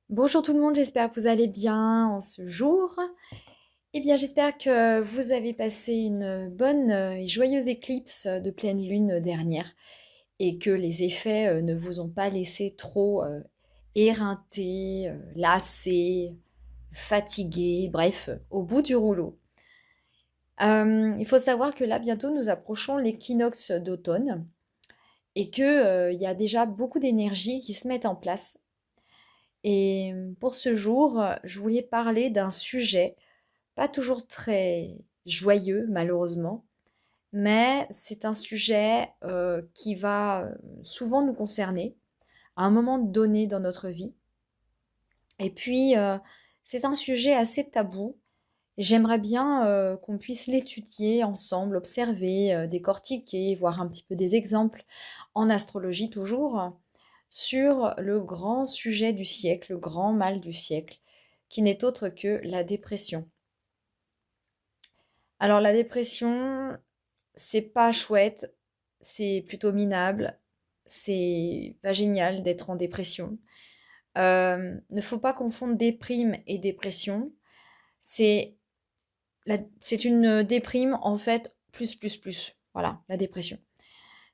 Bonjour tout le monde, j'espère que vous allez bien en ce jour. Eh bien, j'espère que vous avez passé une bonne et joyeuse éclipse de pleine lune dernière et que les effets ne vous ont pas laissé trop éreintés, lassés, fatigués, bref, au bout du rouleau. Il faut savoir que là, bientôt, nous approchons l'équinoxe d'automne et qu'il y a déjà beaucoup d'énergie qui se mettent en place. Et pour ce jour, je voulais parler d'un sujet pas toujours très joyeux malheureusement, mais c'est un sujet, qui va, souvent nous concerner à un moment donné dans notre vie et puis, c'est un sujet assez tabou et j'aimerais bien, qu'on puisse l'étudier ensemble, observer, décortiquer, voir un petit peu des exemples en astrologie toujours, sur le grand sujet du siècle, le grand mal du siècle, qui n'est autre que la dépression. Alors la dépression, c'est pas chouette, c'est plutôt minable, c'est pas génial d'être en dépression. Ne faut pas confondre déprime et dépression. C'est c'est une déprime en fait plus. Voilà, la dépression.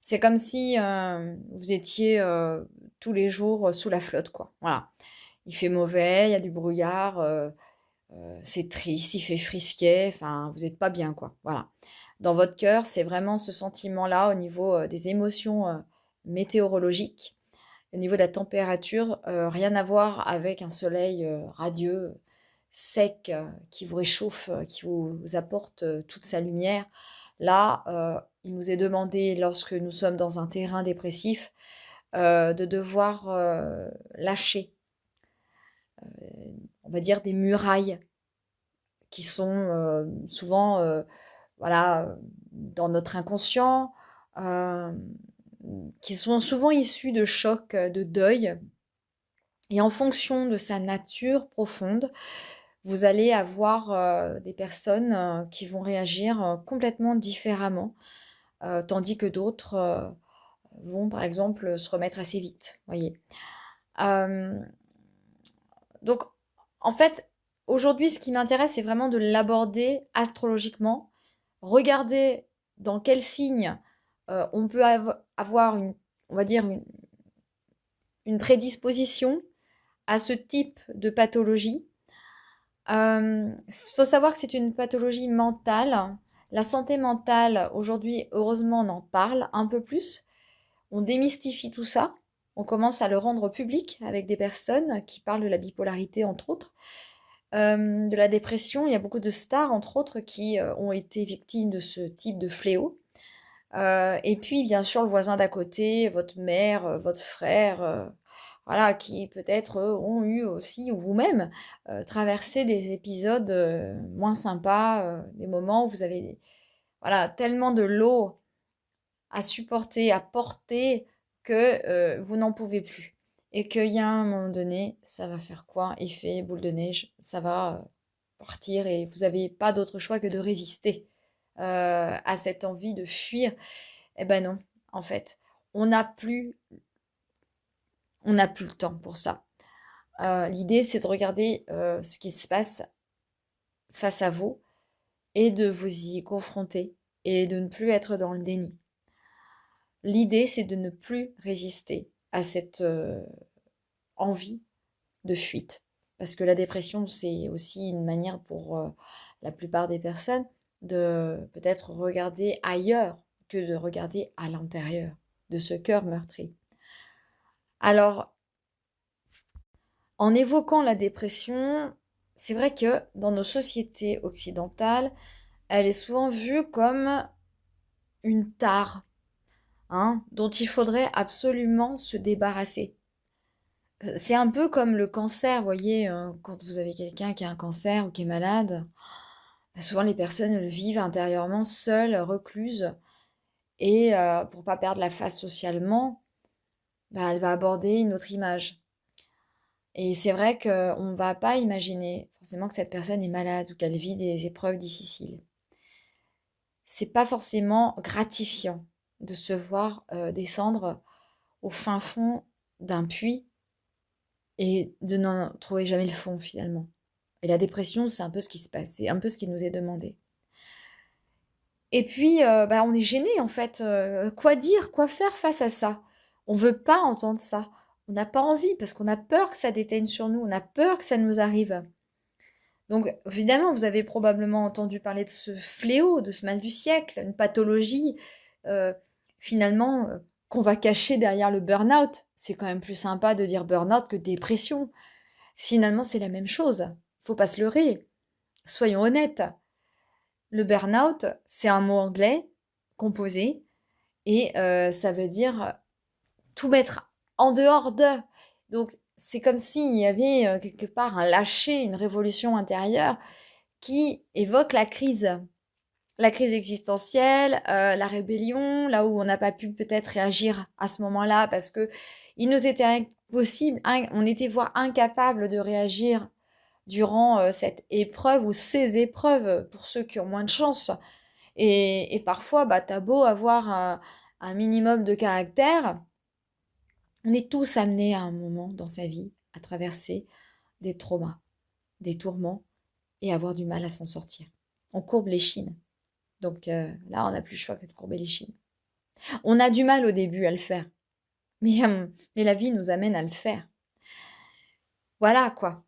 C'est comme si vous étiez tous les jours sous la flotte, quoi. Voilà. Il fait mauvais, il y a du brouillard, c'est triste, il fait frisquet, enfin, vous n'êtes pas bien, quoi. Voilà. Dans votre cœur, c'est vraiment ce sentiment-là au niveau des émotions météorologiques, au niveau de la température, rien à voir avec un soleil radieux, sec, qui vous réchauffe, qui vous apporte toute sa lumière. Là, il nous est demandé, lorsque nous sommes dans un terrain dépressif, de devoir lâcher, on va dire, des murailles qui sont souvent voilà, dans notre inconscient, euh, qui sont souvent issus de chocs, de deuil. Et en fonction de sa nature profonde, vous allez avoir des personnes qui vont réagir complètement différemment, tandis que d'autres vont, par exemple, se remettre assez vite. Voyez. Euh, donc, en fait, aujourd'hui, ce qui m'intéresse, c'est vraiment de l'aborder astrologiquement, regarder dans quel signe on peut avoir une, on va dire, une prédisposition à ce type de pathologie. Il faut savoir que c'est une pathologie mentale. La santé mentale, aujourd'hui, heureusement, on en parle un peu plus. On démystifie tout ça. On commence à le rendre public avec des personnes qui parlent de la bipolarité, entre autres. De la dépression, il y a beaucoup de stars, entre autres, qui ont été victimes de ce type de fléau. Et puis, bien sûr, le voisin d'à côté, votre mère, votre frère, voilà, qui peut-être ont eu aussi, ou vous-même, traversé des épisodes moins sympas, des moments où vous avez voilà, tellement de lot à supporter, à porter, que vous n'en pouvez plus. Et qu'il y a un moment donné, ça va faire quoi? Effet boule de neige, ça va partir et vous n'avez pas d'autre choix que de résister à cette envie de fuir. Eh ben non, en fait, on n'a plus, on n'a plus le temps pour ça. L'idée, c'est de regarder ce qui se passe face à vous et de vous y confronter et de ne plus être dans le déni. L'idée, c'est de ne plus résister à cette envie de fuite. Parce que la dépression, c'est aussi une manière pour la plupart des personnes de peut-être regarder ailleurs que de regarder à l'intérieur de ce cœur meurtri. Alors, en évoquant la dépression, c'est vrai que dans nos sociétés occidentales, elle est souvent vue comme une tare, hein, dont il faudrait absolument se débarrasser. C'est un peu comme le cancer, vous voyez, quand vous avez quelqu'un qui a un cancer ou qui est malade, bah, souvent les personnes le vivent intérieurement seules, recluses, et pour pas perdre la face socialement, bah, elle va aborder une autre image. Et c'est vrai qu'on ne va pas imaginer forcément que cette personne est malade ou qu'elle vit des épreuves difficiles. C'est pas forcément gratifiant de se voir descendre au fin fond d'un puits et de n'en trouver jamais le fond finalement. Et la dépression, c'est un peu ce qui se passe, c'est un peu ce qui nous est demandé. Et puis, on est gêné en fait, quoi dire? Quoi faire face à ça? On veut pas entendre ça. On n'a pas envie parce qu'on a peur que ça déteigne sur nous, on a peur que ça nous arrive. Donc évidemment, vous avez probablement entendu parler de ce fléau, de ce mal du siècle, une pathologie, heu, finalement, qu'on va cacher derrière le burn-out. C'est quand même plus sympa de dire burn-out que dépression. Finalement, c'est la même chose. Faut pas se leurrer. Soyons honnêtes. Le burn-out, c'est un mot anglais composé et ça veut dire tout mettre en dehors de. Donc c'est comme s'il y avait, quelque part un lâcher, une révolution intérieure qui évoque la crise. La crise existentielle, la rébellion, là où on n'a pas pu peut-être réagir à ce moment-là parce que il nous était impossible, on était voire incapable de réagir durant cette épreuve ou ces épreuves pour ceux qui ont moins de chance. Et parfois, t'as beau avoir un minimum de caractère, on est tous amenés à un moment dans sa vie à traverser des traumas, des tourments et avoir du mal à s'en sortir. On courbe les chines. Donc là, on n'a plus le choix que de courber les chines. On a du mal au début à le faire, mais la vie nous amène à le faire. Voilà quoi.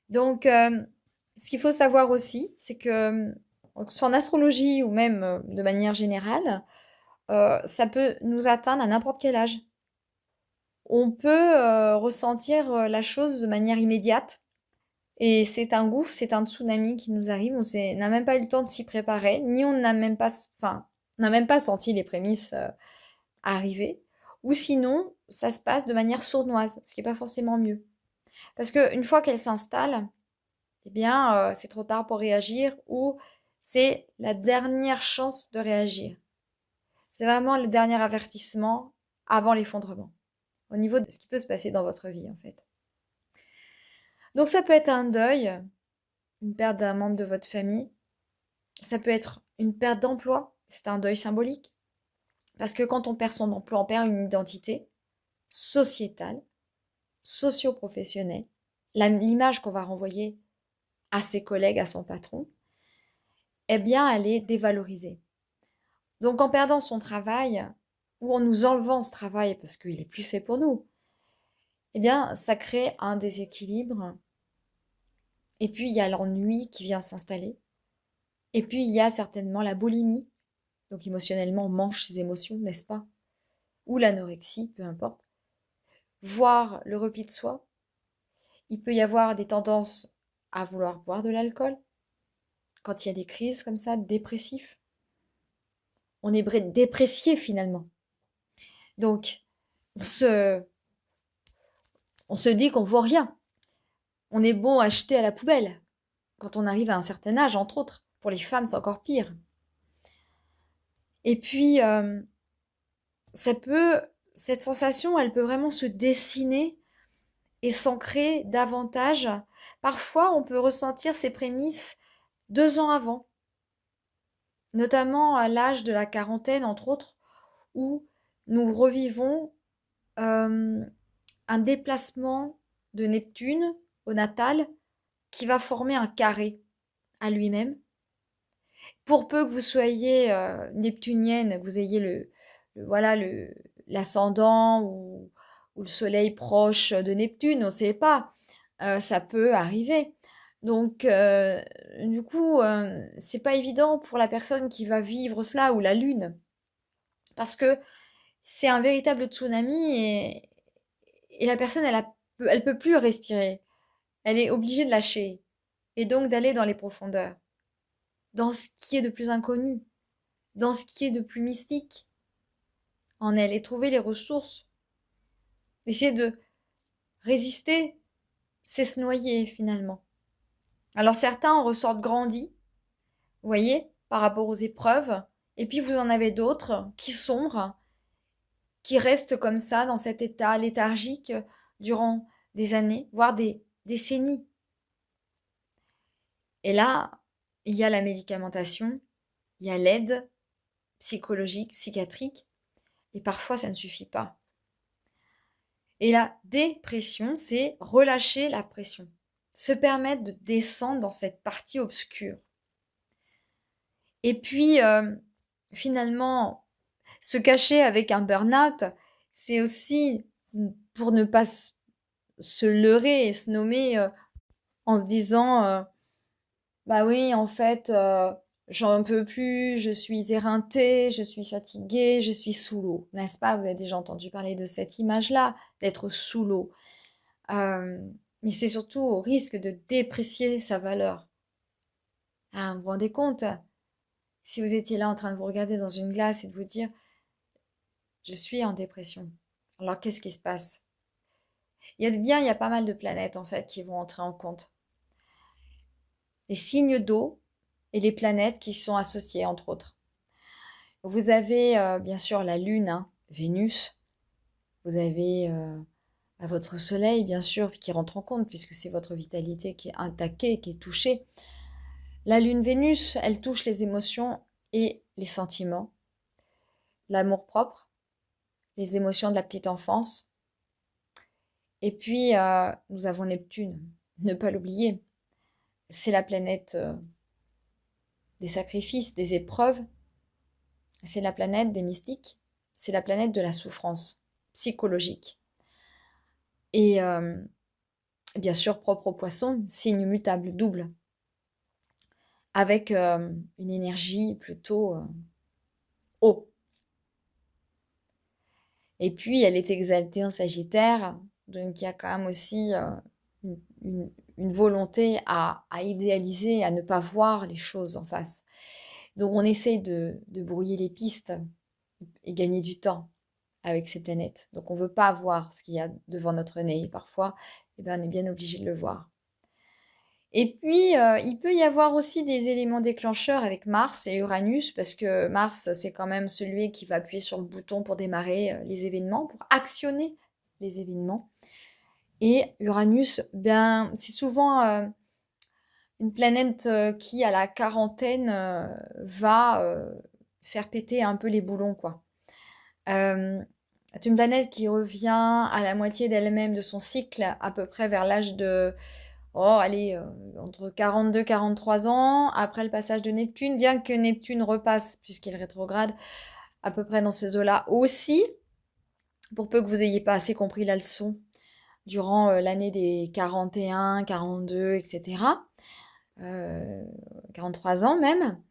Donc, ce qu'il faut savoir aussi, c'est que, que ce soit en astrologie ou même de manière générale, ça peut nous atteindre à n'importe quel âge. On peut ressentir la chose de manière immédiate et c'est un gouffre, c'est un tsunami qui nous arrive. N'a même pas eu le temps de s'y préparer, ni on n'a même pas, enfin, on n'a même pas senti les prémices arriver. Ou sinon, ça se passe de manière sournoise, ce qui n'est pas forcément mieux. Parce qu'une fois qu'elle s'installe, eh bien, c'est trop tard pour réagir ou c'est la dernière chance de réagir. C'est vraiment le dernier avertissement avant l'effondrement, au niveau de ce qui peut se passer dans votre vie, en fait. Donc ça peut être un deuil, une perte d'un membre de votre famille. Ça peut être une perte d'emploi, c'est un deuil symbolique. Parce que quand on perd son emploi, on perd une identité sociétale, socio-professionnelle, l'image qu'on va renvoyer à ses collègues, à son patron, eh bien, elle est dévalorisée. Donc en perdant son travail, ou en nous enlevant ce travail parce qu'il n'est plus fait pour nous, eh bien, ça crée un déséquilibre. Et puis, il y a l'ennui qui vient s'installer. Et puis, il y a certainement la boulimie. Donc émotionnellement, on mange ses émotions, n'est-ce pas? Ou l'anorexie, peu importe. Voire le repli de soi. Il peut y avoir des tendances à vouloir boire de l'alcool. Quand il y a des crises comme ça, dépressifs. On est déprécié finalement. Donc, on se, on se dit qu'on vaut rien. On est bon à jeter à la poubelle. Quand on arrive à un certain âge, entre autres. Pour les femmes, c'est encore pire. Et puis, cette sensation, elle peut vraiment se dessiner et s'ancrer davantage. Parfois, on peut ressentir ces prémices 2 ans avant, notamment à l'âge de la quarantaine, entre autres, où nous revivons un déplacement de Neptune au natal qui va former un carré à lui-même. Pour peu que vous soyez neptunienne, que vous ayez voilà, l'ascendant ou le soleil proche de Neptune, on ne sait pas, ça peut arriver. Donc, du coup, c'est pas évident pour la personne qui va vivre cela ou la lune, parce que c'est un véritable tsunami et la personne, elle peut plus respirer. Elle est obligée de lâcher et donc d'aller dans les profondeurs, dans ce qui est de plus inconnu, dans ce qui est de plus mystique en elle et trouver les ressources. Essayer de résister, c'est se noyer finalement. Alors certains en ressortent grandis, vous voyez, par rapport aux épreuves, et puis vous en avez d'autres qui sombrent, qui restent comme ça dans cet état léthargique durant des années, voire des décennies. Et là, il y a la médicamentation, il y a l'aide psychologique, psychiatrique, et parfois ça ne suffit pas. Et la dépression, c'est relâcher la pression, se permettre de descendre dans cette partie obscure. Et puis, finalement, se cacher avec un burn-out, c'est aussi pour ne pas se leurrer et se nommer en se disant bah oui, en fait, j'en peux plus, je suis éreintée, je suis fatiguée, je suis sous l'eau. N'est-ce pas? Vous avez déjà entendu parler de cette image-là, d'être sous l'eau. Mais c'est surtout au risque de déprécier sa valeur. Ah, vous vous rendez compte? Si vous étiez là en train de vous regarder dans une glace et de vous dire, je suis en dépression. Alors qu'est-ce qui se passe? Il y a pas mal de planètes en fait qui vont entrer en compte. Les signes d'eau et les planètes qui sont associées entre autres. Vous avez bien sûr la Lune, hein, Vénus. Vous avez votre Soleil, bien sûr, qui rentre en compte, puisque c'est votre vitalité qui est attaquée, qui est touchée. La Lune Vénus, elle touche les émotions et les sentiments, l'amour-propre, les émotions de la petite enfance. Et puis, nous avons Neptune, ne pas l'oublier. C'est la planète des sacrifices, des épreuves. C'est la planète des mystiques. C'est la planète de la souffrance psychologique. Et bien sûr, propre au poisson, signe mutable, double, avec une énergie plutôt haut. Et puis, elle est exaltée en Sagittaire, donc il y a quand même aussi une volonté à idéaliser, à ne pas voir les choses en face. Donc, on essaye de brouiller les pistes et gagner du temps avec ces planètes. Donc, on ne veut pas voir ce qu'il y a devant notre nez. Et parfois, eh ben, on est bien obligé de le voir. Et puis, il peut y avoir aussi des éléments déclencheurs avec Mars et Uranus, parce que Mars, c'est quand même celui qui va appuyer sur le bouton pour démarrer les événements, pour actionner les événements. Et Uranus, ben, c'est souvent une planète qui, à la quarantaine, va faire péter un peu les boulons, quoi. C'est une planète qui revient à la moitié d'elle-même de son cycle, à peu près vers l'âge de allez, entre 42 43 ans, après le passage de Neptune, bien que Neptune repasse, puisqu'il rétrograde, à peu près dans ces eaux-là aussi, pour peu que vous n'ayez pas assez compris la leçon, durant l'année des 41, 42, etc. 43 ans même.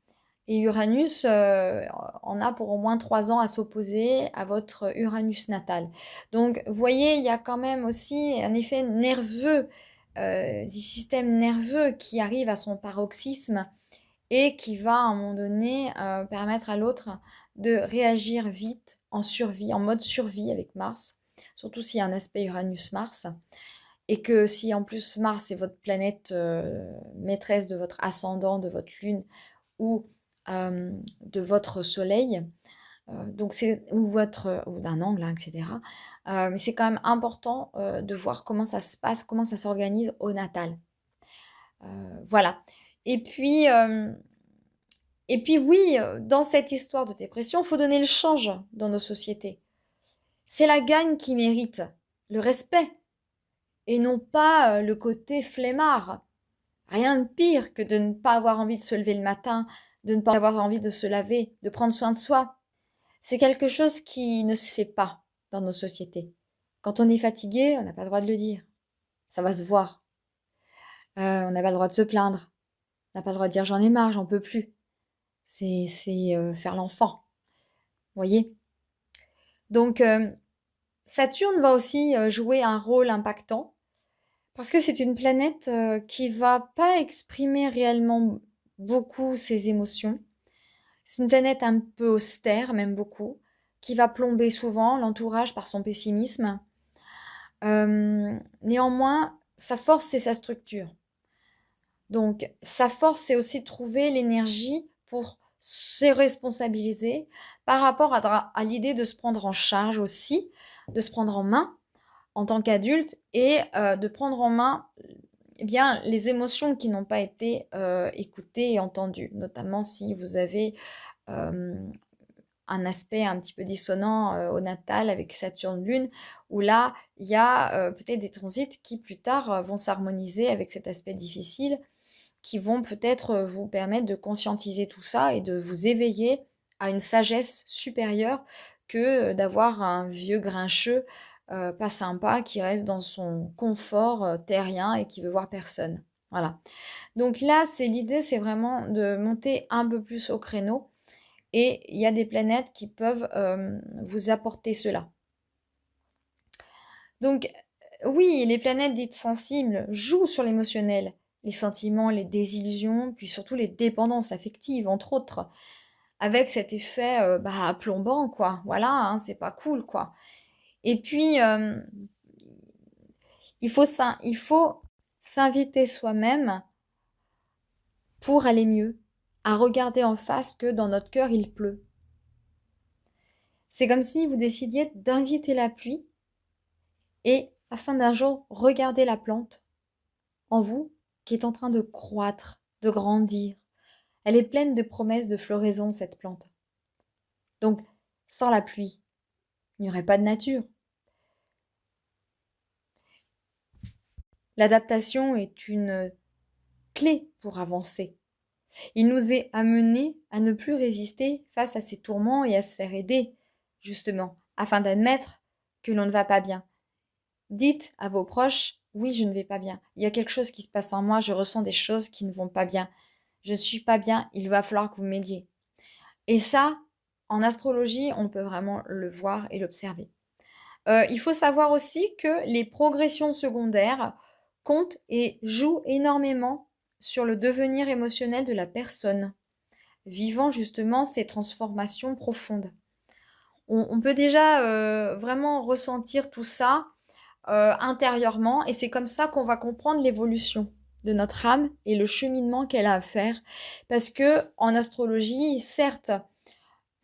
Et Uranus en a pour au moins 3 ans à s'opposer à votre Uranus natal. Donc, vous voyez, il y a quand même aussi un effet nerveux du système nerveux qui arrive à son paroxysme et qui va à un moment donné permettre à l'autre de réagir vite en survie, en mode survie avec Mars, surtout s'il y a un aspect Uranus-Mars. Et que si en plus Mars est votre planète maîtresse de votre ascendant, de votre lune ou de votre soleil, donc c'est ou d'un angle, hein, etc. Mais c'est quand même important de voir comment ça se passe, comment ça s'organise au natal. Voilà. Et puis, oui, dans cette histoire de dépression, il faut donner le change dans nos sociétés. C'est la gagne qui mérite le respect et non pas le côté flemmard. Rien de pire que de ne pas avoir envie de se lever le matin, de ne pas avoir envie de se laver, de prendre soin de soi. C'est quelque chose qui ne se fait pas dans nos sociétés. Quand on est fatigué, on n'a pas le droit de le dire. Ça va se voir. On n'a pas le droit de se plaindre. On n'a pas le droit de dire j'en ai marre, j'en peux plus. C'est faire l'enfant. Vous voyez? Donc, Saturne va aussi jouer un rôle impactant parce que c'est une planète qui va pas exprimer réellement beaucoup ses émotions. C'est une planète un peu austère, même beaucoup, qui va plomber souvent l'entourage par son pessimisme. Néanmoins, sa force, c'est sa structure. Donc, sa force, c'est aussi de trouver l'énergie pour se responsabiliser par rapport à l'idée de se prendre en charge aussi, de se prendre en main en tant qu'adulte et de prendre en main eh bien, les émotions qui n'ont pas été écoutées et entendues, notamment si vous avez un aspect un petit peu dissonant, au natal avec Saturne-Lune, où là, il y a, peut-être des transits qui plus tard, vont s'harmoniser avec cet aspect difficile, qui vont peut-être, vous permettre de conscientiser tout ça et de vous éveiller à une sagesse supérieure que, d'avoir un vieux grincheux, pas sympa qui reste dans son confort, terrien et qui veut voir personne. Voilà. Donc là, l'idée, c'est vraiment de monter un peu plus au créneau et il y a des planètes qui peuvent, vous apporter cela. Donc, oui, les planètes dites sensibles jouent sur l'émotionnel, les sentiments, les désillusions, puis surtout les dépendances affectives, entre autres, avec cet effet, plombant, quoi. Voilà, hein, c'est pas cool, quoi. Et puis, il faut s'inviter soi-même pour aller mieux, à regarder en face que dans notre cœur, il pleut. C'est comme si vous décidiez d'inviter la pluie et afin d'un jour regarder la plante en vous qui est en train de croître, de grandir. Elle est pleine de promesses de floraison, cette plante. Donc, sans la pluie, il n'y aurait pas de nature. L'adaptation est une clé pour avancer. Il nous est amené à ne plus résister face à ces tourments et à se faire aider, justement, afin d'admettre que l'on ne va pas bien. Dites à vos proches, oui, je ne vais pas bien. Il y a quelque chose qui se passe en moi, je ressens des choses qui ne vont pas bien. Je ne suis pas bien, il va falloir que vous m'aidiez. Et ça, en astrologie, on peut vraiment le voir et l'observer. Il faut savoir aussi que les progressions secondaires comptent et jouent énormément sur le devenir émotionnel de la personne, vivant justement ces transformations profondes. On peut déjà vraiment ressentir tout ça intérieurement et c'est comme ça qu'on va comprendre l'évolution de notre âme et le cheminement qu'elle a à faire. Parce que en astrologie, certes,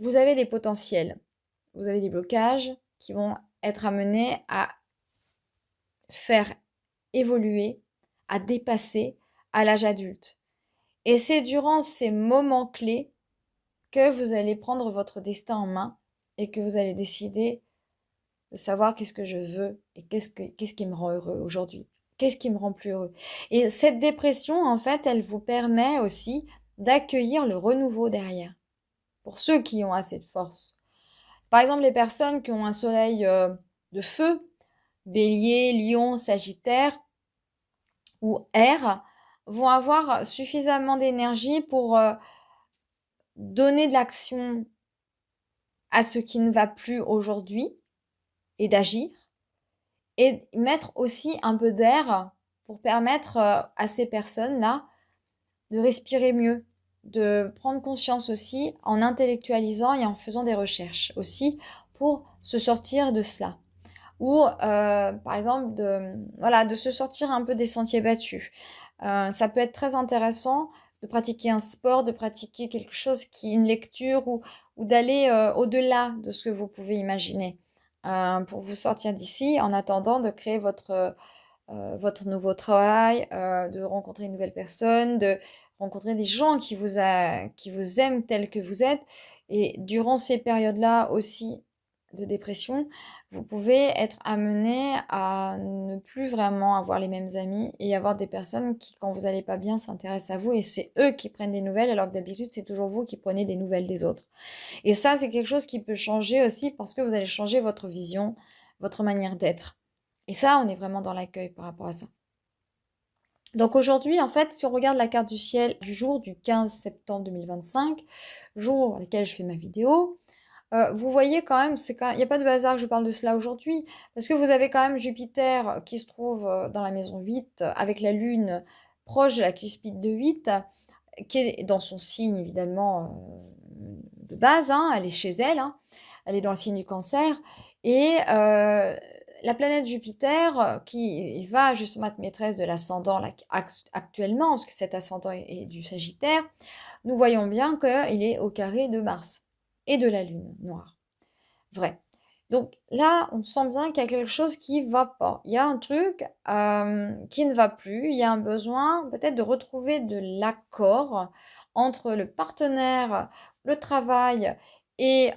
vous avez des potentiels, vous avez des blocages qui vont être amenés à faire évoluer, à dépasser à l'âge adulte. Et c'est durant ces moments clés que vous allez prendre votre destin en main et que vous allez décider de savoir qu'est-ce que je veux et qu'est-ce qui me rend heureux aujourd'hui. Qu'est-ce qui me rend plus heureux. Et cette dépression, en fait, elle vous permet aussi d'accueillir le renouveau derrière. Pour ceux qui ont assez de force. Par exemple, les personnes qui ont un soleil de feu, bélier, lion, sagittaire ou air, vont avoir suffisamment d'énergie pour donner de l'action à ce qui ne va plus aujourd'hui et d'agir et mettre aussi un peu d'air pour permettre à ces personnes-là de respirer mieux, de prendre conscience aussi en intellectualisant et en faisant des recherches aussi pour se sortir de cela. Ou par exemple de se sortir un peu des sentiers battus. Ça peut être très intéressant de pratiquer un sport, de pratiquer quelque chose une lecture ou d'aller au-delà de ce que vous pouvez imaginer pour vous sortir d'ici en attendant de créer votre nouveau travail, de rencontrer une nouvelle personne, de rencontrer des gens qui vous aiment tels que vous êtes. Et durant ces périodes-là aussi de dépression, vous pouvez être amené à ne plus vraiment avoir les mêmes amis et avoir des personnes qui, quand vous n'allez pas bien, s'intéressent à vous et c'est eux qui prennent des nouvelles alors que d'habitude, c'est toujours vous qui prenez des nouvelles des autres. Et ça, c'est quelque chose qui peut changer aussi parce que vous allez changer votre vision, votre manière d'être. Et ça, on est vraiment dans l'accueil par rapport à ça. Donc aujourd'hui, en fait, si on regarde la carte du ciel du jour du 15 septembre 2025, jour à lequel je fais ma vidéo, vous voyez quand même, il n'y a pas de hasard que je parle de cela aujourd'hui, parce que vous avez quand même Jupiter qui se trouve dans la maison 8, avec la Lune proche de la cuspide de 8, qui est dans son signe évidemment de base, hein, elle est chez elle, hein, elle est dans le signe du Cancer, et la planète Jupiter, qui va justement être maîtresse de l'ascendant actuellement, parce que cet ascendant est du Sagittaire, nous voyons bien qu'il est au carré de Mars et de la Lune noire. Vrai. Donc là, on sent bien qu'il y a quelque chose qui ne va pas. Il y a un truc qui ne va plus. Il y a un besoin peut-être de retrouver de l'accord entre le partenaire, le travail et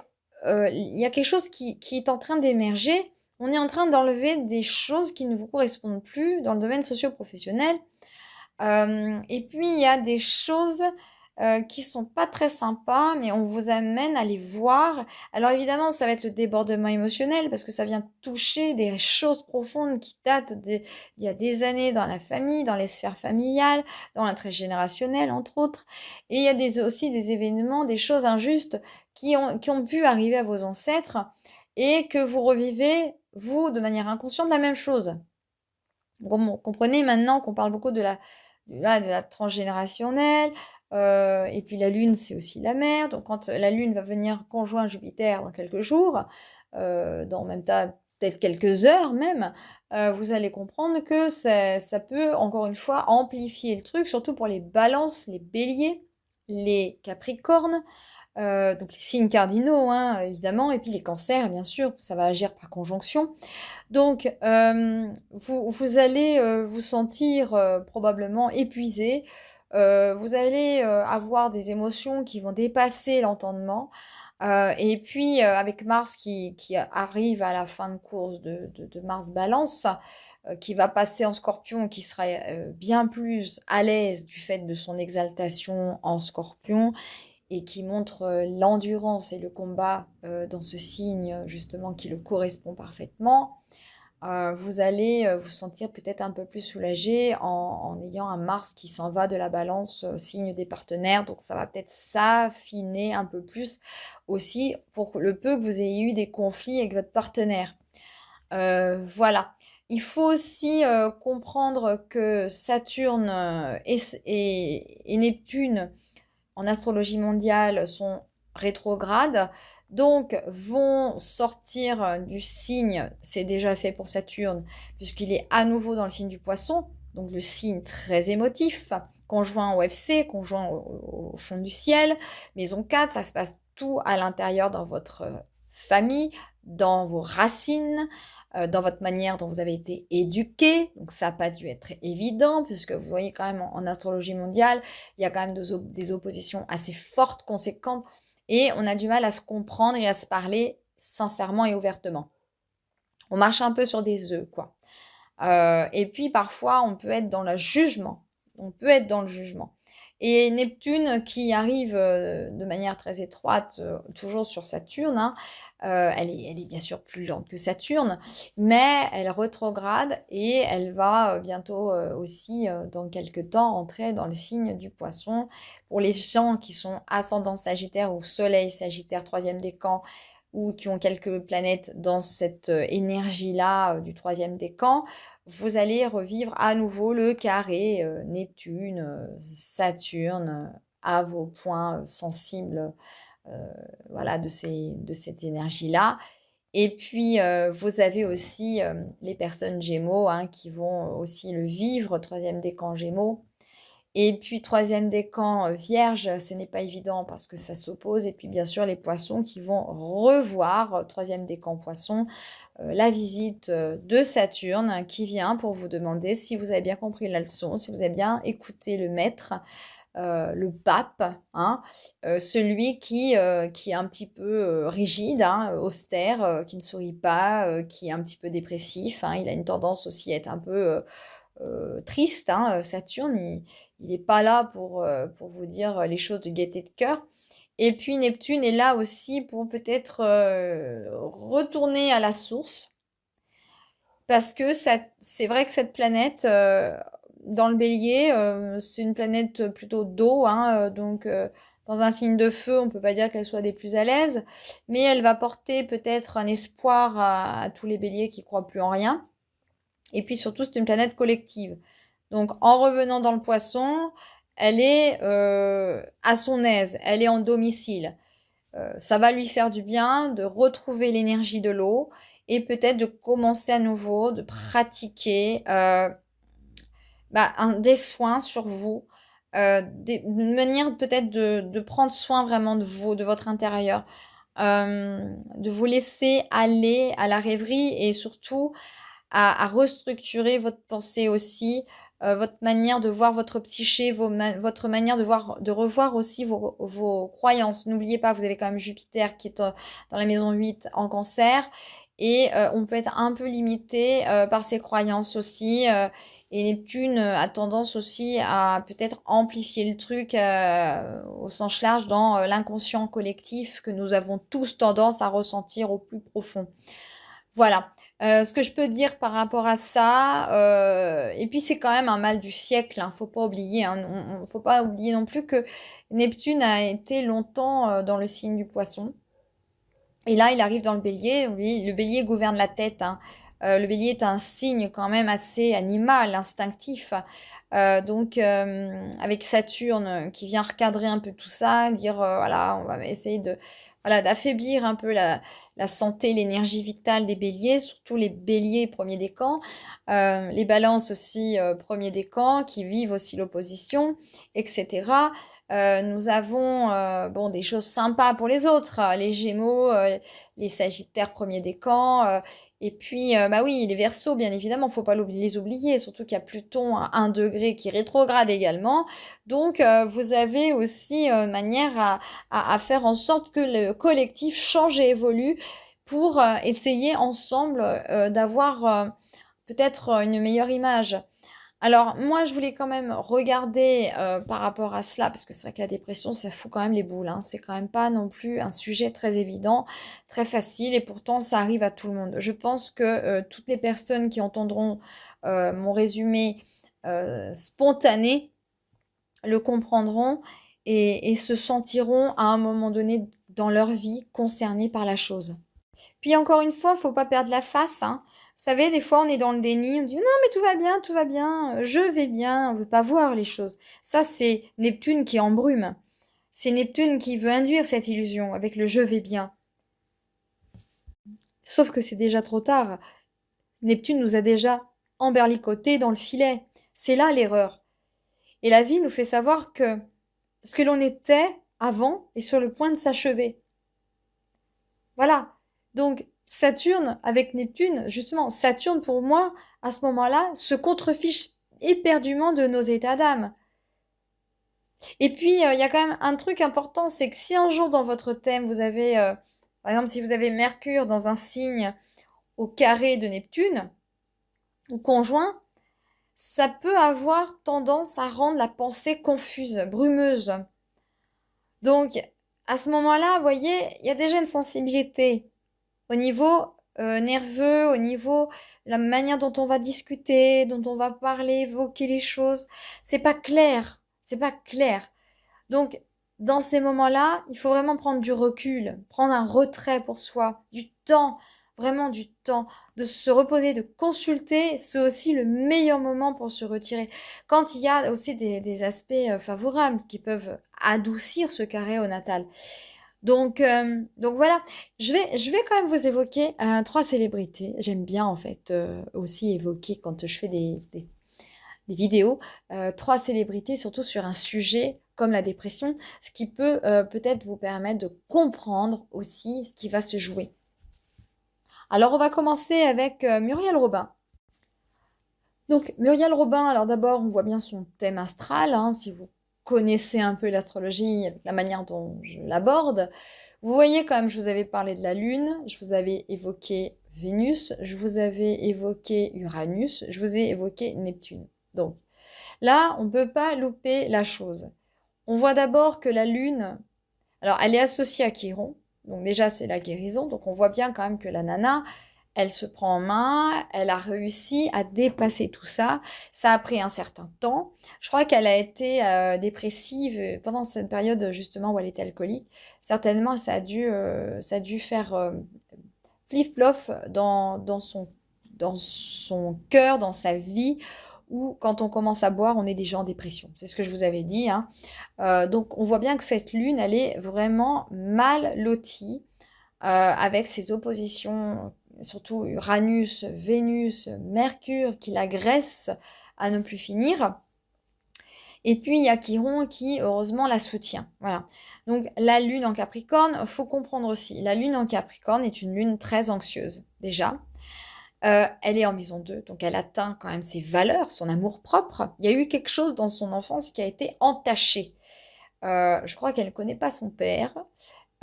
il y a quelque chose qui est en train d'émerger. On est en train d'enlever des choses qui ne vous correspondent plus dans le domaine socio-professionnel. Et puis il y a des choses, qui sont pas très sympas, mais on vous amène à les voir. Alors évidemment, ça va être le débordement émotionnel parce que ça vient toucher des choses profondes qui datent d'il y a des années dans la famille, dans les sphères familiales, dans l'intragénérationnel, entre autres. Et il y a aussi des événements, des choses injustes qui ont pu arriver à vos ancêtres et que vous revivez, vous, de manière inconsciente, la même chose. Vous comprenez maintenant qu'on parle beaucoup de la transgénérationnelle, et puis la Lune, c'est aussi la mère. Donc quand la Lune va venir conjoint Jupiter dans quelques jours, dans même temps, peut-être quelques heures même, vous allez comprendre que ça peut, encore une fois, amplifier le truc, surtout pour les balances, les béliers, les capricornes, donc les signes cardinaux, hein, évidemment, et puis les cancers, bien sûr, ça va agir par conjonction. Donc, vous allez, vous sentir, probablement épuisé. Vous allez, avoir des émotions qui vont dépasser l'entendement. Et puis, avec Mars qui arrive à la fin de course de Mars Balance, qui va passer en Scorpion, qui sera, bien plus à l'aise du fait de son exaltation en Scorpion et qui montre, l'endurance et le combat, dans ce signe, justement, qui le correspond parfaitement. Vous allez, vous sentir peut-être un peu plus soulagé en ayant un Mars qui s'en va de la Balance, signe des partenaires, donc ça va peut-être s'affiner un peu plus aussi pour le peu que vous ayez eu des conflits avec votre partenaire. Voilà. Il faut aussi, comprendre que Saturne, et Neptune en astrologie mondiale sont rétrogrades, donc vont sortir du signe, c'est déjà fait pour Saturne, puisqu'il est à nouveau dans le signe du Poisson, donc le signe très émotif, conjoint au FC, conjoint au fond du ciel, maison 4, ça se passe tout à l'intérieur dans votre famille, dans vos racines, dans votre manière dont vous avez été éduqué, donc ça n'a pas dû être évident, puisque vous voyez quand même en astrologie mondiale, il y a quand même des oppositions assez fortes, conséquentes, et on a du mal à se comprendre et à se parler sincèrement et ouvertement. On marche un peu sur des œufs, quoi. Et puis parfois, on peut être dans le jugement. On peut être dans le jugement. Et Neptune, qui arrive de manière très étroite, toujours sur Saturne, hein, elle est bien sûr plus lente que Saturne, mais elle rétrograde et elle va bientôt aussi, dans quelques temps, entrer dans le signe du Poisson. Pour les gens qui sont ascendant Sagittaire ou Soleil Sagittaire, troisième décan, ou qui ont quelques planètes dans cette énergie-là du troisième décan, vous allez revivre à nouveau le carré Neptune, Saturne, à vos points sensibles, voilà, de cette énergie-là. Et puis, vous avez aussi les personnes Gémeaux, hein, qui vont aussi le vivre, troisième décan Gémeaux. Et puis troisième décan, Vierge, ce n'est pas évident parce que ça s'oppose. Et puis bien sûr les Poissons qui vont revoir, troisième décan Poissons, la visite, de Saturne qui vient pour vous demander si vous avez bien compris la leçon, si vous avez bien écouté le maître, le pape, hein, celui qui est un petit peu, rigide, hein, austère, qui ne sourit pas, qui est un petit peu dépressif, hein. Il a une tendance aussi à être un peu, triste, hein, Saturne, il est pas là pour vous dire les choses de gaieté de cœur. Et puis Neptune est là aussi pour peut-être, retourner à la source parce que c'est vrai que cette planète, dans le Bélier, c'est une planète plutôt d'eau, hein, donc dans un signe de feu, on ne peut pas dire qu'elle soit des plus à l'aise, mais elle va porter peut-être un espoir à tous les Béliers qui croient plus en rien. Et puis surtout, c'est une planète collective. Donc en revenant dans le Poisson, elle est, à son aise, elle est en domicile. Ça va lui faire du bien de retrouver l'énergie de l'eau et peut-être de commencer à nouveau, de pratiquer, des soins sur vous, une manière peut-être de prendre soin vraiment de vous, de votre intérieur, de vous laisser aller à la rêverie et surtout à restructurer votre pensée aussi, votre manière de voir votre psyché, votre manière de revoir aussi vos croyances. N'oubliez pas, vous avez quand même Jupiter qui est dans la maison 8 en cancer. Et on peut être un peu limité par ses croyances aussi. Et Neptune a tendance aussi à peut-être amplifier le truc au sens large dans l'inconscient collectif que nous avons tous tendance à ressentir au plus profond. Voilà. Ce que je peux dire par rapport à ça, et puis c'est quand même un mal du siècle, hein, faut pas oublier, hein, faut pas oublier non plus que Neptune a été longtemps dans le signe du Poisson. Et là, il arrive dans le bélier. Oui, le bélier gouverne la tête, hein. Le bélier est un signe quand même assez animal, instinctif. Donc, avec Saturne qui vient recadrer un peu tout ça, dire voilà, on va essayer de, voilà, d'affaiblir un peu la santé, l'énergie vitale des béliers, surtout les béliers premiers décans, les balances aussi premiers décans qui vivent aussi l'opposition, etc. Nous avons bon, des choses sympas pour les autres, les Gémeaux, les Sagittaires premier décan, et puis bah oui, les Verseaux, bien évidemment, faut pas les oublier, surtout qu'il y a Pluton à 1 degré qui rétrograde également. Donc vous avez aussi une manière à faire en sorte que le collectif change et évolue pour essayer ensemble d'avoir peut-être une meilleure image. Alors moi, je voulais quand même regarder par rapport à cela, parce que c'est vrai que la dépression, ça fout quand même les boules, hein. C'est quand même pas non plus un sujet très évident, très facile, et pourtant ça arrive à tout le monde. Je pense que toutes les personnes qui entendront mon résumé spontané le comprendront et se sentiront à un moment donné dans leur vie concernés par la chose. Puis encore une fois, faut pas perdre la face, hein. Vous savez, des fois, on est dans le déni, on dit non, mais tout va bien, je vais bien, on veut pas voir les choses. Ça, c'est Neptune qui embrume. C'est Neptune qui veut induire cette illusion avec le je vais bien. Sauf que c'est déjà trop tard. Neptune nous a déjà emberlicotés dans le filet. C'est là l'erreur. Et la vie nous fait savoir que ce que l'on était avant est sur le point de s'achever. Voilà. Donc, Saturne avec Neptune, justement, Saturne pour moi, à ce moment-là, se contrefiche éperdument de nos états d'âme. Et puis, il y a quand même un truc important, c'est que si un jour dans votre thème, vous avez, par exemple, si vous avez Mercure dans un signe au carré de Neptune, ou conjoint, ça peut avoir tendance à rendre la pensée confuse, brumeuse. Donc, à ce moment-là, vous voyez, il y a déjà une sensibilité. Au niveau nerveux, au niveau de la manière dont on va discuter, dont on va parler, évoquer les choses, c'est pas clair, c'est pas clair. Donc, dans ces moments-là, il faut vraiment prendre du recul, prendre un retrait pour soi, du temps, vraiment du temps, de se reposer, de consulter, c'est aussi le meilleur moment pour se retirer. Quand il y a aussi des aspects favorables qui peuvent adoucir ce carré au natal. Donc voilà, je vais quand même vous évoquer trois célébrités. J'aime bien en fait aussi évoquer quand je fais des vidéos, trois célébrités, surtout sur un sujet comme la dépression, ce qui peut peut-être vous permettre de comprendre aussi ce qui va se jouer. Alors on va commencer avec Muriel Robin. Donc Muriel Robin, alors d'abord on voit bien son thème astral, hein, si vous connaissez un peu l'astrologie, avec la manière dont je l'aborde. Vous voyez quand même, je vous avais parlé de la Lune, je vous avais évoqué Vénus, je vous avais évoqué Uranus, je vous ai évoqué Neptune. Donc là, on ne peut pas louper la chose. On voit d'abord que la Lune, alors elle est associée à Chiron, donc déjà c'est la guérison, donc on voit bien quand même que la nana, elle se prend en main, elle a réussi à dépasser tout ça. Ça a pris un certain temps. Je crois qu'elle a été dépressive pendant cette période justement où elle était alcoolique. Certainement, ça a dû faire flip-flop dans son cœur, dans sa vie, où quand on commence à boire, on est déjà en dépression. C'est ce que je vous avais dit, hein. Donc on voit bien que cette lune, elle est vraiment mal lotie avec ses oppositions, surtout Uranus, Vénus, Mercure qui l'agresse à ne plus finir. Et puis il y a Chiron qui heureusement la soutient. Voilà. Donc la lune en Capricorne, faut comprendre aussi, la lune en Capricorne est une lune très anxieuse déjà. Elle est en maison 2, donc elle atteint quand même ses valeurs, son amour-propre. Il y a eu quelque chose dans son enfance qui a été entaché. Je crois qu'elle ne connaît pas son père,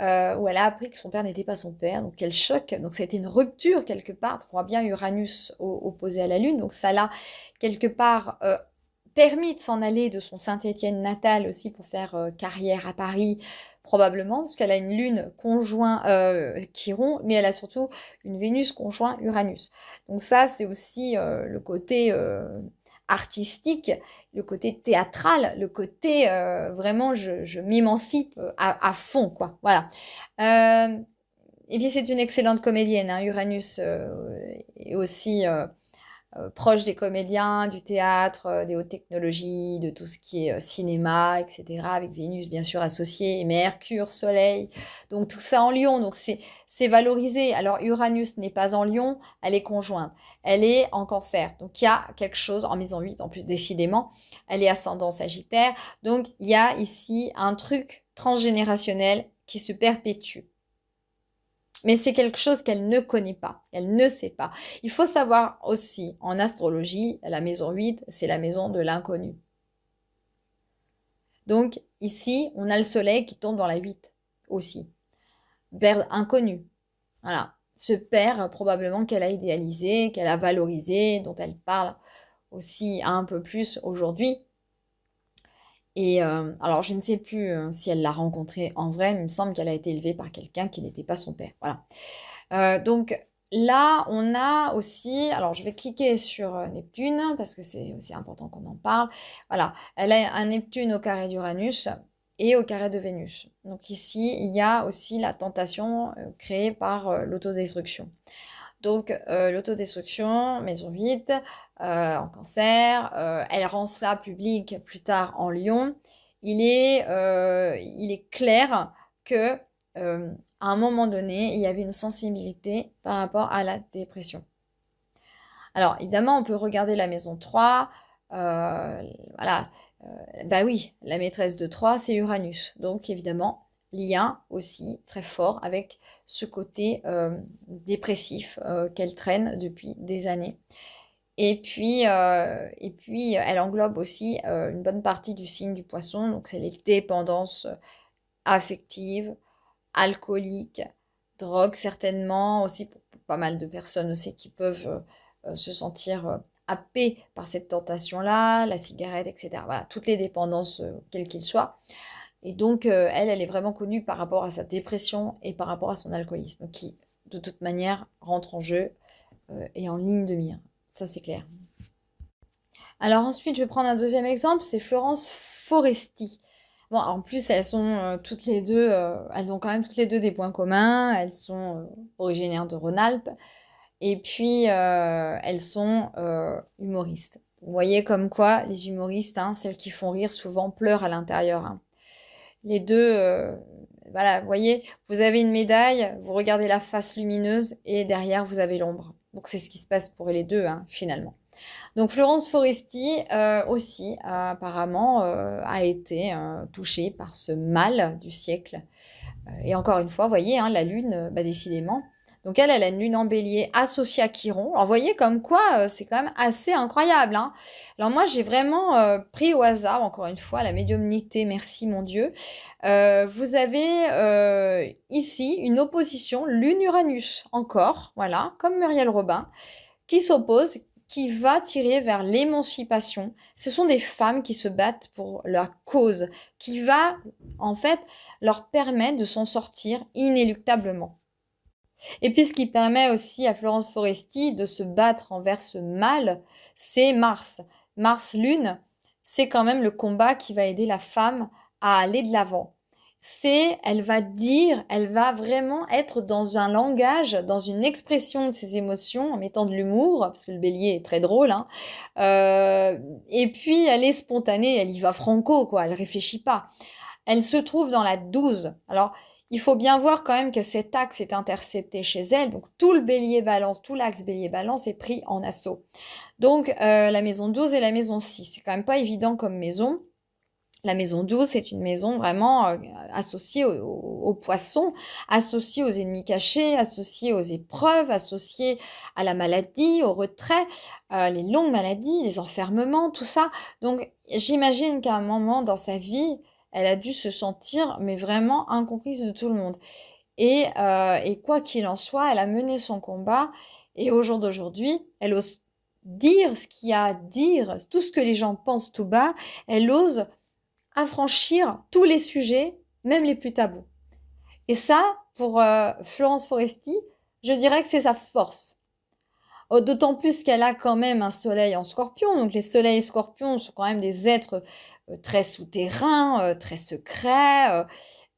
ou elle a appris que son père n'était pas son père, donc quel choc. Donc ça a été une rupture quelque part. On voit bien Uranus opposé à la Lune, donc ça l'a quelque part permis de s'en aller de son Saint-Étienne natal aussi pour faire carrière à Paris, probablement, parce qu'elle a une Lune conjoint Chiron, mais elle a surtout une Vénus conjoint Uranus. Donc ça, c'est aussi le côté artistique, le côté théâtral, le côté vraiment je m'émancipe à fond, quoi. Voilà. Et puis c'est une excellente comédienne, hein. Uranus est aussi proche des comédiens, du théâtre, des hautes technologies, de tout ce qui est cinéma, etc. Avec Vénus, bien sûr, associée, et Mercure, Soleil. Donc, tout ça en Lion. Donc, c'est valorisé. Alors, Uranus n'est pas en Lion, elle est conjointe. Elle est en Cancer. Donc, il y a quelque chose en maison 8, en plus, décidément. Elle est ascendant Sagittaire. Donc, il y a ici un truc transgénérationnel qui se perpétue. Mais c'est quelque chose qu'elle ne connaît pas, elle ne sait pas. Il faut savoir aussi, en astrologie, la maison 8, c'est la maison de l'inconnu. Donc ici, on a le soleil qui tombe dans la 8 aussi. Père inconnu. Voilà. Ce père, probablement qu'elle a idéalisé, qu'elle a valorisé, dont elle parle aussi un peu plus aujourd'hui. Et alors, je ne sais plus si elle l'a rencontré en vrai, mais il me semble qu'elle a été élevée par quelqu'un qui n'était pas son père. Voilà. Donc là, on a aussi, alors je vais cliquer sur Neptune parce que c'est aussi important qu'on en parle. Voilà, elle a un Neptune au carré d'Uranus et au carré de Vénus. Donc ici, il y a aussi la tentation créée par l'autodestruction. Donc l'autodestruction, maison 8, en Cancer, elle rend cela public plus tard en Lion. Il est clair que à un moment donné, il y avait une sensibilité par rapport à la dépression. Alors, évidemment, on peut regarder la maison 3. Voilà. Bah oui, la maîtresse de 3, c'est Uranus. Donc, évidemment, lien aussi très fort avec ce côté dépressif qu'elle traîne depuis des années. Et puis, elle englobe aussi une bonne partie du signe du poisson. Donc, c'est les dépendances affectives, alcooliques, drogue certainement, aussi pour pas mal de personnes aussi qui peuvent se sentir happées par cette tentation-là, la cigarette, etc. Voilà, toutes les dépendances, quelles qu'elles soient. Et donc, elle est vraiment connue par rapport à sa dépression et par rapport à son alcoolisme, qui, de toute manière, rentre en jeu et en ligne de mire. Ça, c'est clair. Alors ensuite, je vais prendre un deuxième exemple, c'est Florence Foresti. Bon, en plus, elles sont toutes les deux, elles ont quand même toutes les deux des points communs. Elles sont originaires de Rhône-Alpes. Et puis, elles sont humoristes. Vous voyez comme quoi les humoristes, hein, celles qui font rire, souvent pleurent à l'intérieur, hein. Les deux, voilà, vous voyez, vous avez une médaille, vous regardez la face lumineuse et derrière, vous avez l'ombre. Donc, c'est ce qui se passe pour les deux, hein, finalement. Donc Florence Foresti aussi apparemment a été touchée par ce mal du siècle. Et encore une fois, vous voyez, hein, la Lune, bah, décidément. Donc elle a une Lune en bélier associée à Chiron. Alors vous voyez comme quoi c'est quand même assez incroyable, hein. Alors moi j'ai vraiment pris au hasard, encore une fois, la médiumnité, merci mon Dieu. Vous avez ici une opposition Lune-Uranus, encore, voilà, comme Muriel Robin qui s'oppose, qui va tirer vers l'émancipation. Ce sont des femmes qui se battent pour leur cause, qui va en fait leur permettre de s'en sortir inéluctablement. Et puis ce qui permet aussi à Florence Foresti de se battre envers ce mal, c'est Mars. Mars-Lune, c'est quand même le combat qui va aider la femme à aller de l'avant. Elle va dire, elle va vraiment être dans un langage, dans une expression de ses émotions, en mettant de l'humour, parce que le bélier est très drôle, hein. Et puis elle est spontanée, elle y va franco, quoi, elle réfléchit pas. Elle se trouve dans la 12. Alors, il faut bien voir quand même que cet axe est intercepté chez elle, donc tout le bélier balance, tout l'axe bélier balance est pris en assaut. Donc la maison 12 et la maison 6, c'est quand même pas évident comme maison. La maison 12, c'est une maison vraiment associée aux poissons, associée aux ennemis cachés, associée aux épreuves, associée à la maladie, au retrait, les longues maladies, les enfermements, tout ça. Donc, j'imagine qu'à un moment dans sa vie, elle a dû se sentir, mais vraiment incomprise de tout le monde. Et quoi qu'il en soit, elle a mené son combat. Et au jour d'aujourd'hui, elle ose dire ce qu'il y a à dire, tout ce que les gens pensent tout bas. Elle ose affranchir tous les sujets, même les plus tabous. Et ça, pour Florence Foresti, je dirais que c'est sa force. D'autant plus qu'elle a quand même un soleil en scorpion. Donc les soleils scorpions sont quand même des êtres très souterrains, très secrets.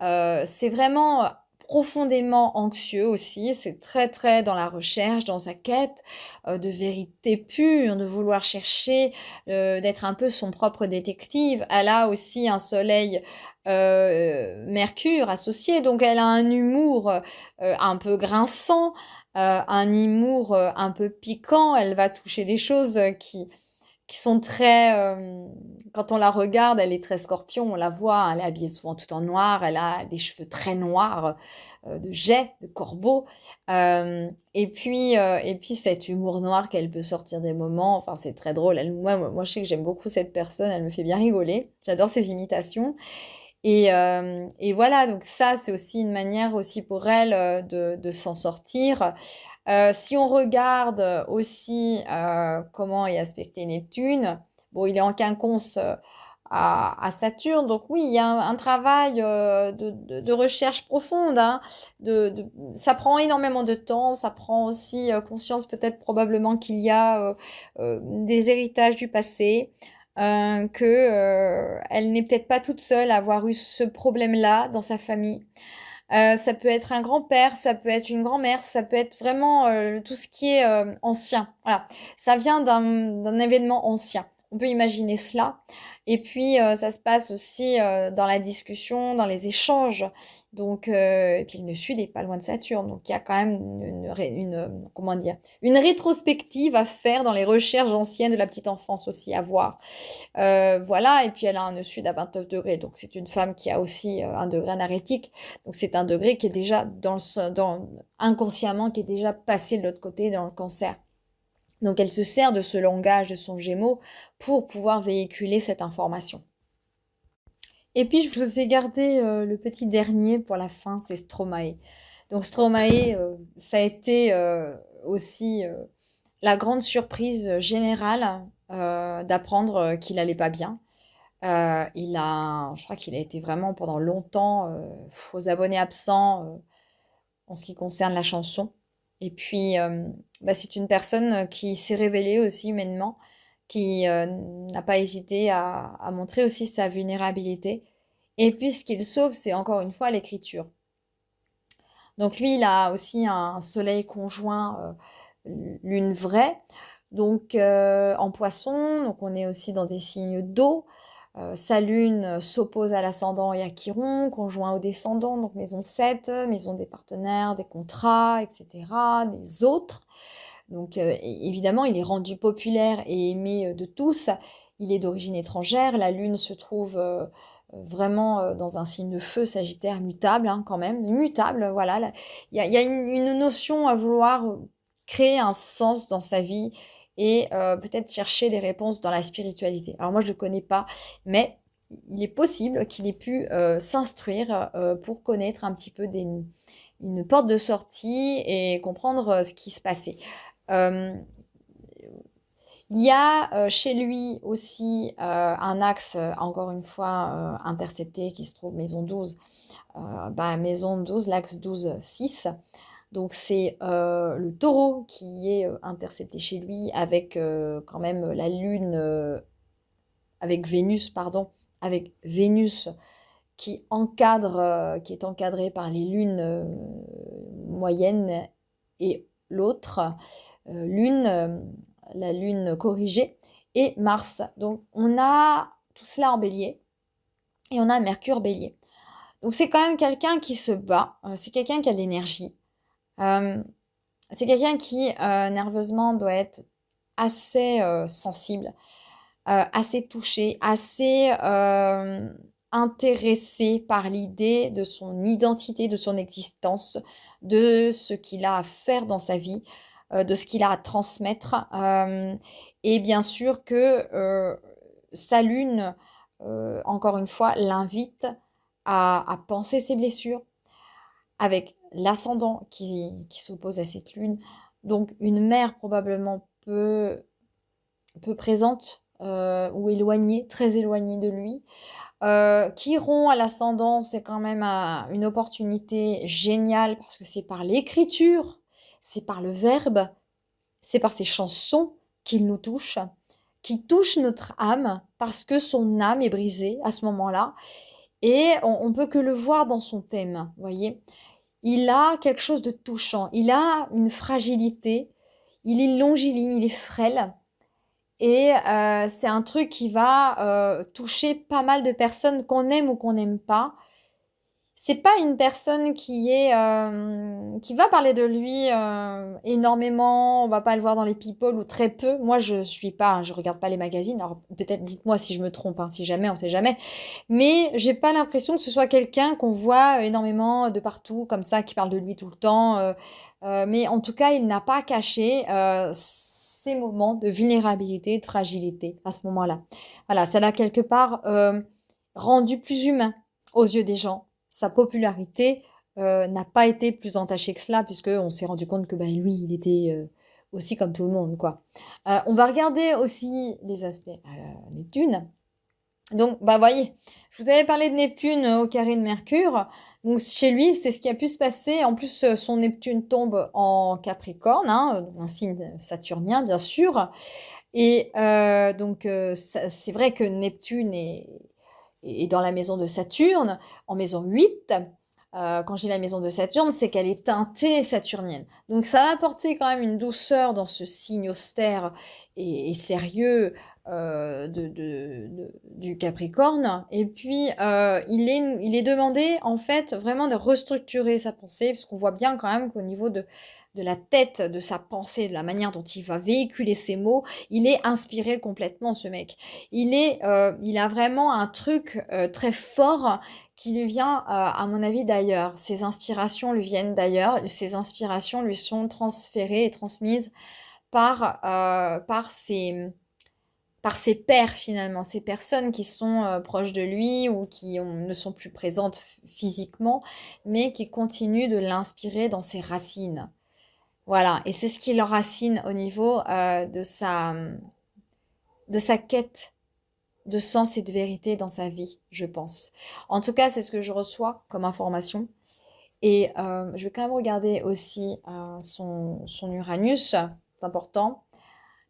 C'est vraiment profondément anxieux aussi. C'est très très dans la recherche, dans sa quête de vérité pure, de vouloir chercher, d'être un peu son propre détective. Elle a aussi un soleil Mercure associé, donc elle a un humour un peu grinçant, un humour un peu piquant. Elle va toucher des choses qui sont très... quand on la regarde, elle est très scorpion, on la voit, elle est habillée souvent tout en noir, elle a des cheveux très noirs, de jais, de corbeau. Et puis cet humour noir qu'elle peut sortir des moments, enfin c'est très drôle. Moi, je sais que j'aime beaucoup cette personne, elle me fait bien rigoler. J'adore ses imitations. Et voilà, donc ça, c'est aussi une manière aussi pour elle de s'en sortir. Si on regarde aussi comment est aspecté Neptune, bon, il est en quinconce à Saturne, donc oui, il y a un travail de recherche profonde, hein, ça prend énormément de temps, ça prend aussi conscience peut-être probablement qu'il y a des héritages du passé, elle n'est peut-être pas toute seule à avoir eu ce problème-là dans sa famille. Ça peut être un grand-père, ça peut être une grand-mère, ça peut être vraiment tout ce qui est ancien. Voilà, ça vient d'un événement ancien. On peut imaginer cela. Et puis, ça se passe aussi dans la discussion, dans les échanges. Donc, et puis le Sud n'est pas loin de Saturne. Donc, il y a quand même comment dire, une rétrospective à faire dans les recherches anciennes de la petite enfance aussi à voir. Voilà, et puis elle a un nœud sud à 29 degrés, donc c'est une femme qui a aussi un degré anarétique, donc c'est un degré qui est déjà inconsciemment, qui est déjà passé de l'autre côté dans le cancer. Donc elle se sert de ce langage de son Gémeaux pour pouvoir véhiculer cette information. Et puis je vous ai gardé le petit dernier pour la fin, c'est Stromae. Donc Stromae, ça a été aussi la grande surprise générale d'apprendre qu'il allait pas bien. Je crois qu'il a été vraiment pendant longtemps aux abonnés absents en ce qui concerne la chanson. Et puis, bah, c'est une personne qui s'est révélée aussi humainement, qui n'a pas hésité à montrer aussi sa vulnérabilité. Et puis, ce qu'il sauve, c'est encore une fois l'écriture. Donc lui, il a aussi un soleil conjoint lune vraie, donc en poisson, donc on est aussi dans des signes d'eau. Sa lune s'oppose à l'ascendant et à Chiron, conjoint au descendant, donc maison 7, maison des partenaires, des contrats, etc., des autres. Donc évidemment, il est rendu populaire et aimé de tous. Il est d'origine étrangère. La lune se trouve vraiment dans un signe de feu, Sagittaire, mutable hein, quand même. Mutable, voilà. Il y a une notion à vouloir créer un sens dans sa vie et peut-être chercher des réponses dans la spiritualité. Alors moi, je ne le connais pas, mais il est possible qu'il ait pu s'instruire pour connaître un petit peu une porte de sortie et comprendre ce qui se passait. Euh, il y a chez lui aussi un axe, encore une fois, intercepté qui se trouve maison 12. Maison 12, l'axe 12-6. Donc c'est le taureau qui est intercepté chez lui avec quand même la lune, avec Vénus, pardon, avec Vénus qui est encadrée par les lunes moyennes et l'autre lune, la lune corrigée, et Mars. Donc on a tout cela en bélier, et on a Mercure bélier. Donc c'est quand même quelqu'un qui se bat, c'est quelqu'un qui a de l'énergie, c'est quelqu'un qui nerveusement doit être assez sensible. assez touché, assez intéressé par l'idée de son identité, de son existence, de ce qu'il a à faire dans sa vie, de ce qu'il a à transmettre. Et bien sûr que sa lune, encore une fois, l'invite à penser ses blessures avec l'ascendant qui s'oppose à cette lune. Donc une mère probablement peu présente ou éloignée, très éloignée de lui. Chiron à l'ascendant, c'est quand même une opportunité géniale parce que c'est par l'écriture, c'est par le verbe, c'est par ses chansons qu'il nous touche, qui touche notre âme parce que son âme est brisée à ce moment-là. Et on peut que le voir dans son thème, vous voyez. Il a quelque chose de touchant, il a une fragilité, il est longiligne, il est frêle. Et c'est un truc qui va toucher pas mal de personnes qu'on aime ou qu'on n'aime pas. C'est pas une personne qui va parler de lui énormément. On va pas le voir dans les people ou très peu. Moi, je suis pas, je regarde pas les magazines. Alors peut-être dites-moi si je me trompe, hein, si jamais, on sait jamais. Mais j'ai pas l'impression que ce soit quelqu'un qu'on voit énormément de partout comme ça, qui parle de lui tout le temps. Mais en tout cas, il n'a pas caché ces moments de vulnérabilité, de fragilité à ce moment-là. Voilà, ça l'a quelque part rendu plus humain aux yeux des gens. Sa popularité n'a pas été plus entachée que cela, puisqu'on s'est rendu compte que bah, lui, il était aussi comme tout le monde, quoi. On va regarder aussi les aspects Neptune. Donc, bah voyez, je vous avais parlé de Neptune au carré de Mercure. Donc, chez lui, c'est ce qui a pu se passer. En plus, son Neptune tombe en Capricorne, hein, un signe saturnien, bien sûr. Et donc, c'est vrai que Neptune est dans la maison de Saturne, en maison 8. Quand j'ai la maison de Saturne, c'est qu'elle est teintée saturnienne. Donc ça va apporter quand même une douceur dans ce signe austère et sérieux du Capricorne. Et puis, il est demandé, en fait, vraiment de restructurer sa pensée, parce qu'on voit bien quand même qu'au niveau de la tête, de sa pensée, de la manière dont il va véhiculer ses mots, il est inspiré complètement, ce mec. Il a vraiment un truc très fort qui lui vient, à mon avis, d'ailleurs. Ses inspirations lui viennent d'ailleurs. Ses inspirations lui sont transférées et transmises par ses pairs, finalement, ces personnes qui sont proches de lui ou qui ne sont plus présentes physiquement, mais qui continuent de l'inspirer dans ses racines. Voilà, et c'est ce qui l'enracine au niveau de sa quête de sens et de vérité dans sa vie, je pense. En tout cas, c'est ce que je reçois comme information. Et je vais quand même regarder aussi son Uranus, c'est important.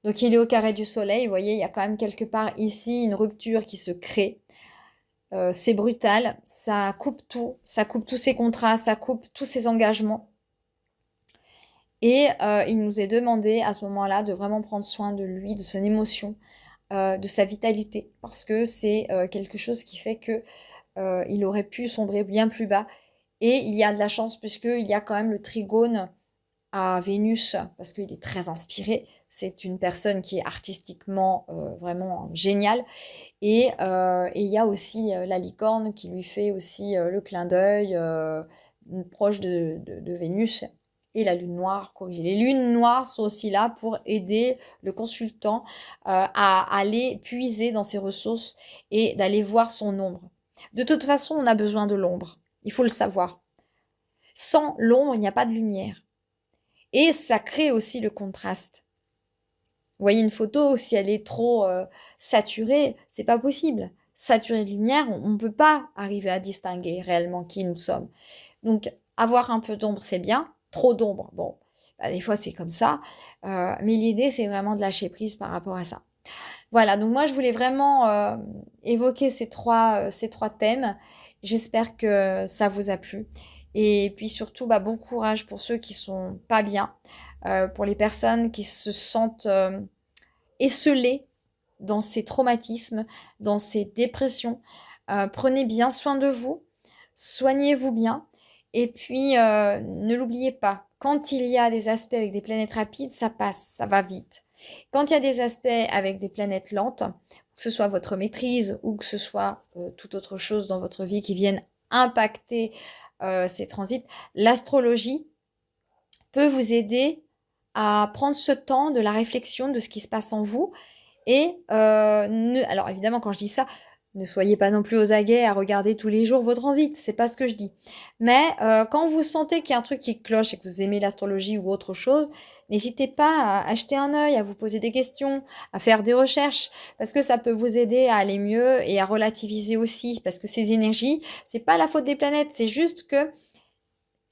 Donc il est au carré du soleil, vous voyez, il y a quand même quelque part ici une rupture qui se crée. C'est brutal, ça coupe tous ses contrats, ça coupe tous ses engagements. Et il nous est demandé à ce moment-là de vraiment prendre soin de lui, de son émotion, de sa vitalité, parce que c'est quelque chose qui fait que il aurait pu sombrer bien plus bas. Et il y a de la chance puisqu'il y a quand même le trigone à Vénus, parce qu'il est très inspiré. C'est une personne qui est artistiquement vraiment géniale. Et il y a aussi la licorne qui lui fait aussi le clin d'œil proche de Vénus. Et la lune noire corrigée. Les lunes noires sont aussi là pour aider le consultant à aller puiser dans ses ressources et d'aller voir son ombre. De toute façon, on a besoin de l'ombre. Il faut le savoir. Sans l'ombre, il n'y a pas de lumière. Et ça crée aussi le contraste. Vous voyez une photo, si elle est trop saturée, c'est pas possible. Saturée de lumière, on ne peut pas arriver à distinguer réellement qui nous sommes. Donc, avoir un peu d'ombre, c'est bien. Trop d'ombre, bon, bah, des fois c'est comme ça. Mais l'idée, c'est vraiment de lâcher prise par rapport à ça. Voilà, donc moi, je voulais vraiment évoquer ces trois thèmes. J'espère que ça vous a plu. Et puis surtout, bah, bon courage pour ceux qui sont pas bien, pour les personnes qui se sentent esselées dans ces traumatismes, dans ces dépressions. Prenez bien soin de vous, soignez-vous bien. Et puis, ne l'oubliez pas, quand il y a des aspects avec des planètes rapides, ça passe, ça va vite. Quand il y a des aspects avec des planètes lentes, que ce soit votre maîtrise ou que ce soit toute autre chose dans votre vie qui vienne impacter ces transits, l'astrologie peut vous aider à prendre ce temps de la réflexion de ce qui se passe en vous. Et alors évidemment, quand je dis ça, ne soyez pas non plus aux aguets à regarder tous les jours vos transits, c'est pas ce que je dis. Mais quand vous sentez qu'il y a un truc qui cloche et que vous aimez l'astrologie ou autre chose, n'hésitez pas à acheter un œil, à vous poser des questions, à faire des recherches, parce que ça peut vous aider à aller mieux et à relativiser aussi, parce que ces énergies, c'est pas la faute des planètes, c'est juste que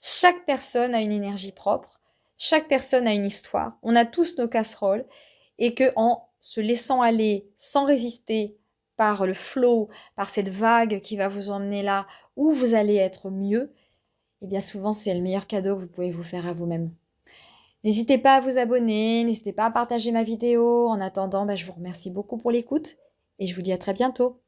chaque personne a une énergie propre, chaque personne a une histoire, on a tous nos casseroles, et que en se laissant aller sans résister par le flot, par cette vague qui va vous emmener là où vous allez être mieux, et bien souvent c'est le meilleur cadeau que vous pouvez vous faire à vous-même. N'hésitez pas à vous abonner, n'hésitez pas à partager ma vidéo. En attendant, je vous remercie beaucoup pour l'écoute et je vous dis à très bientôt.